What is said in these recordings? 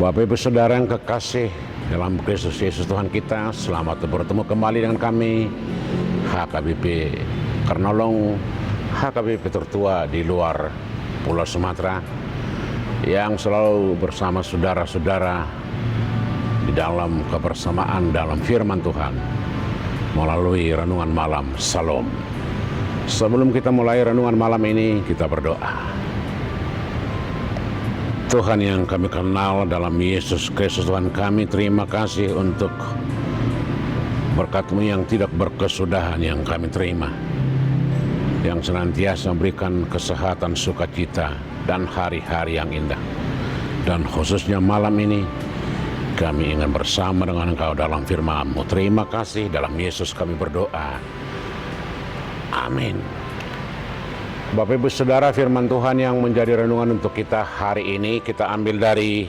Bapak Ibu Saudara yang kekasih dalam Kristus Yesus Tuhan kita, selamat bertemu kembali dengan kami HKBP Kernolong, HKBP tertua di luar Pulau Sumatera yang selalu bersama saudara-saudara di dalam kebersamaan dalam firman Tuhan melalui renungan malam Salam. Sebelum kita mulai renungan malam ini, kita berdoa. Tuhan yang kami kenal dalam Yesus Kristus Tuhan kami, terima kasih untuk berkat-Mu yang tidak berkesudahan yang kami terima, yang senantiasa memberikan kesehatan, sukacita, dan hari-hari yang indah. Dan khususnya malam ini, kami ingin bersama dengan Engkau dalam firman-Mu. Terima kasih, dalam Yesus kami berdoa. Amin. Bapak Ibu Saudara, firman Tuhan yang menjadi renungan untuk kita hari ini kita ambil dari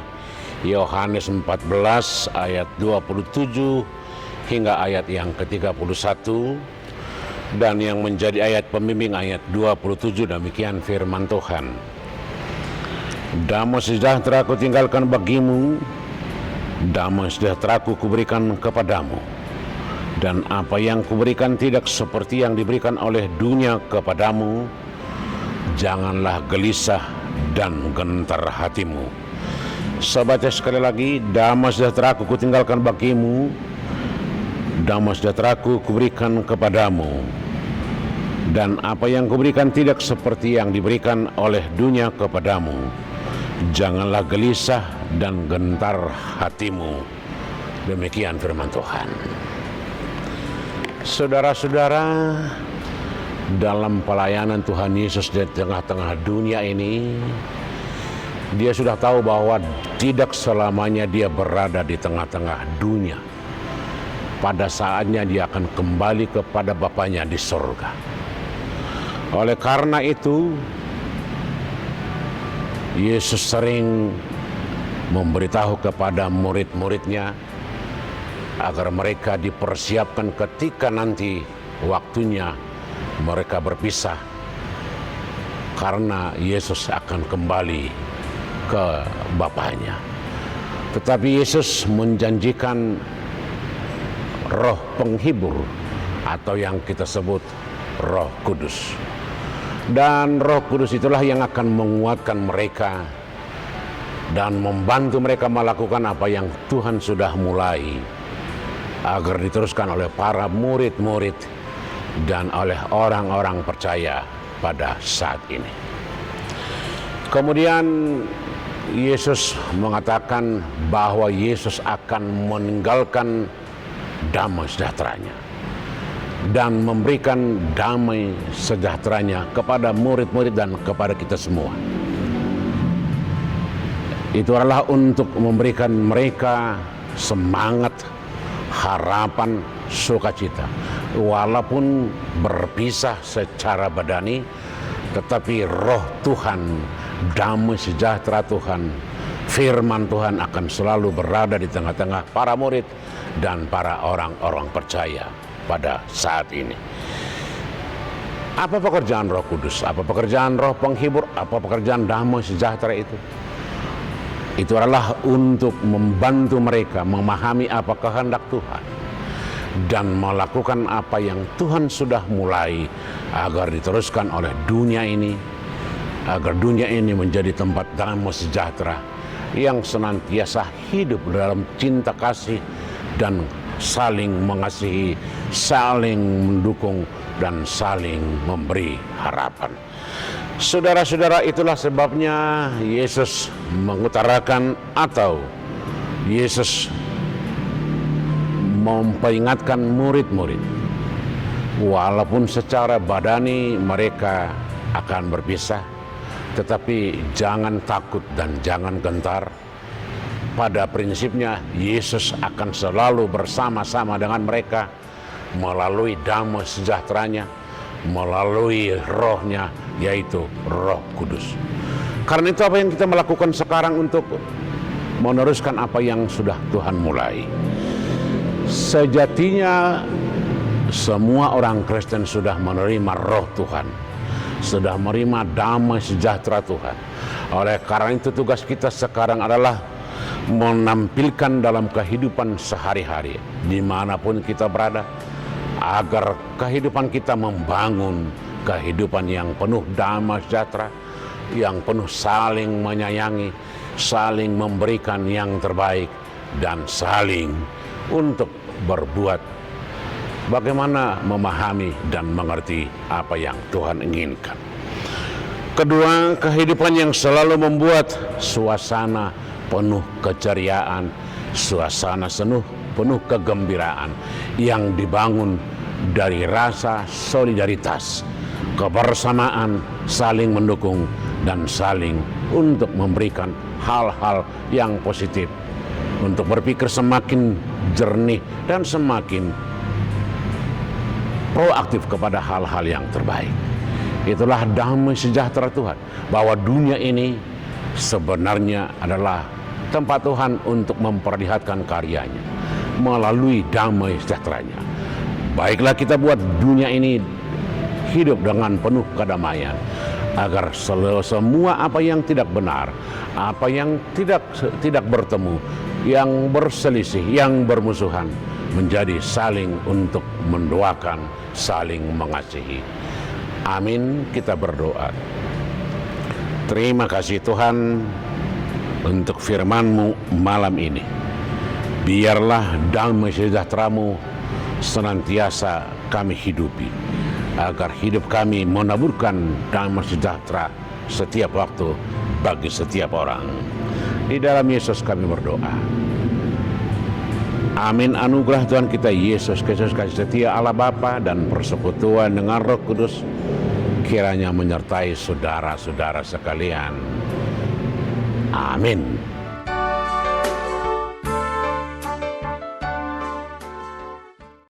Yohanes 14 ayat 27 hingga ayat yang ke-31, dan yang menjadi ayat pembimbing ayat 27. Demikian firman Tuhan. Damai sejahtera ku tinggalkan bagimu, damai sejahtera ku kuberikan kepadamu, dan apa yang kuberikan tidak seperti yang diberikan oleh dunia kepadamu. Janganlah gelisah dan gentar hatimu. Sahabatnya, sekali lagi, damai sejahtera ku tinggalkan bagimu, damai sejahtera ku kuberikan kepadamu, dan apa yang kuberikan tidak seperti yang diberikan oleh dunia kepadamu. Janganlah gelisah dan gentar hatimu. Demikian firman Tuhan. Saudara-saudara, dalam pelayanan Tuhan Yesus di tengah-tengah dunia ini, Dia sudah tahu bahwa tidak selamanya Dia berada di tengah-tengah dunia. Pada saatnya Dia akan kembali kepada Bapanya di surga. Oleh karena itu, Yesus sering memberitahu kepada murid-muridnya agar mereka dipersiapkan ketika nanti waktunya mereka berpisah, karena Yesus akan kembali ke Bapanya. Tetapi Yesus menjanjikan Roh Penghibur atau yang kita sebut Roh Kudus. Dan Roh Kudus itulah yang akan menguatkan mereka dan membantu mereka melakukan apa yang Tuhan sudah mulai, agar diteruskan oleh para murid-murid dan oleh orang-orang percaya pada saat ini. Kemudian Yesus mengatakan bahwa Yesus akan meninggalkan damai sejahteranya dan memberikan damai sejahteranya kepada murid-murid dan kepada kita semua. Itu adalah untuk memberikan mereka semangat, harapan, sukacita. Walaupun berpisah secara badani, tetapi roh Tuhan, damai sejahtera Tuhan, firman Tuhan akan selalu berada di tengah-tengah para murid dan para orang-orang percaya pada saat ini. Apa pekerjaan Roh Kudus? Apa pekerjaan Roh Penghibur? Apa pekerjaan damai sejahtera itu? Itu adalah untuk membantu mereka memahami apa kehendak Tuhan dan melakukan apa yang Tuhan sudah mulai, agar diteruskan oleh dunia ini, agar dunia ini menjadi tempat damai sejahtera yang senantiasa hidup dalam cinta kasih dan saling mengasihi, saling mendukung, dan saling memberi harapan. Saudara-saudara, itulah sebabnya Yesus mengutarakan atau Yesus memperingatkan murid-murid, walaupun secara badani mereka akan berpisah, tetapi jangan takut dan jangan gentar. Pada prinsipnya Yesus akan selalu bersama-sama dengan mereka melalui damai sejahteranya, melalui rohnya, yaitu Roh Kudus. Karena itu apa yang kita melakukan sekarang untuk meneruskan apa yang sudah Tuhan mulai. Sejatinya semua orang Kristen sudah menerima roh Tuhan, sudah menerima damai sejahtera Tuhan. Oleh karena itu tugas kita sekarang adalah menampilkan dalam kehidupan sehari-hari dimanapun kita berada, agar kehidupan kita membangun kehidupan yang penuh damai sejahtera, yang penuh saling menyayangi, saling memberikan yang terbaik, dan saling untuk berbuat bagaimana memahami dan mengerti apa yang Tuhan inginkan. Kedua, kehidupan yang selalu membuat suasana penuh keceriaan, suasana penuh kegembiraan yang dibangun dari rasa solidaritas, kebersamaan, saling mendukung, dan saling untuk memberikan hal-hal yang positif, untuk berpikir semakin jernih dan semakin proaktif kepada hal-hal yang terbaik. Itulah damai sejahtera Tuhan, bahwa dunia ini sebenarnya adalah tempat Tuhan untuk memperlihatkan karyanya melalui damai sejahteranya. Baiklah kita buat dunia ini hidup dengan penuh kedamaian, agar semua apa yang tidak benar, apa yang tidak bertemu, yang berselisih, yang bermusuhan, menjadi saling untuk mendoakan, saling mengasihi. Amin, kita berdoa. Terima kasih Tuhan untuk firman-Mu malam ini. Biarlah damai sejahtera-Mu senantiasa kami hidupi, agar hidup kami menaburkan damai sejahtera setiap waktu bagi setiap orang. Di dalam Yesus kami berdoa. Amin. Anugerah Tuhan kita Yesus Kristus, kasih setia Allah Bapa, dan persekutuan dengan Roh Kudus kiranya menyertai saudara-saudara sekalian. Amin.